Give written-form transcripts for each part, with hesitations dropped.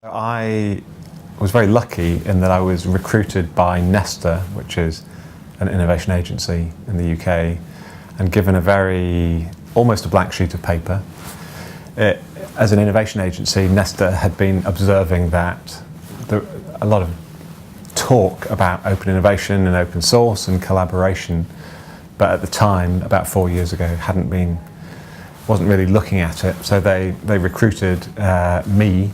I was very lucky in that I was recruited by Nesta, which is an innovation agency in the UK, and given almost a blank sheet of paper. As an innovation agency, Nesta had been observing that a lot of talk about open innovation and open source and collaboration, but at the time, about 4 years ago, wasn't really looking at it. So they recruited me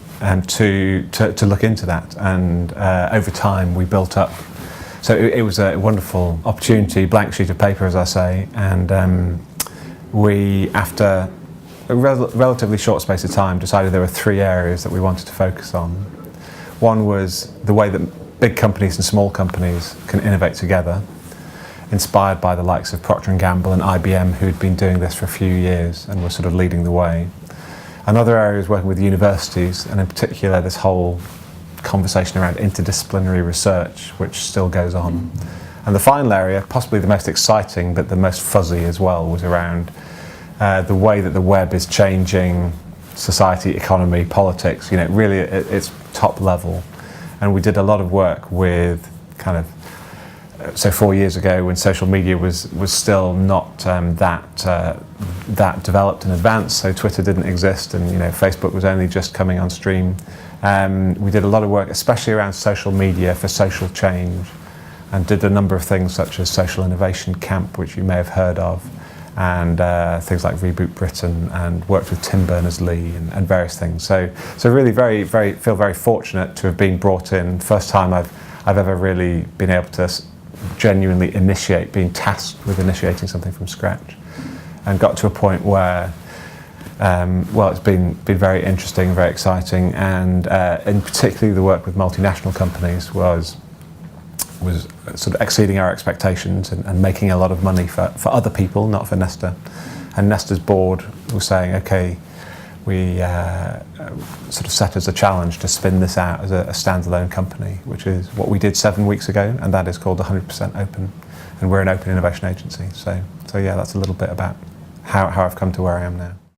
to look into that, and over time we built up. So it was a wonderful opportunity, blank sheet of paper, as I say, and we, after a relatively short space of time, decided there were 3 areas that we wanted to focus on. One was the way that big companies and small companies can innovate together, inspired by the likes of Procter & Gamble and IBM, who'd been doing this for a few years and were sort of leading the way. Another area is working with universities, and in particular this whole conversation around interdisciplinary research, which still goes on. And the final area, possibly the most exciting but the most fuzzy as well, was around the way that the web is changing society, economy, politics, really at its top level. And we did a lot of work with so 4 years ago, when social media was still not that developed and advanced, so Twitter didn't exist, and Facebook was only just coming on stream. We did a lot of work, especially around social media for social change, and did a number of things such as Social Innovation Camp, which you may have heard of, and things like Reboot Britain, and worked with Tim Berners-Lee and various things. So really feel very fortunate to have been brought in. First time I've ever really been able to genuinely being tasked with initiating something from scratch, and got to a point where it's been very interesting, very exciting, and in particularly the work with multinational companies was sort of exceeding our expectations and making a lot of money for other people, not for Nesta. And Nesta's board was saying, okay, we sort of set as a challenge to spin this out as a standalone company, which is what we did 7 weeks ago, and that is called 100% Open, and we're an open innovation agency. So yeah, that's a little bit about how I've come to where I am now.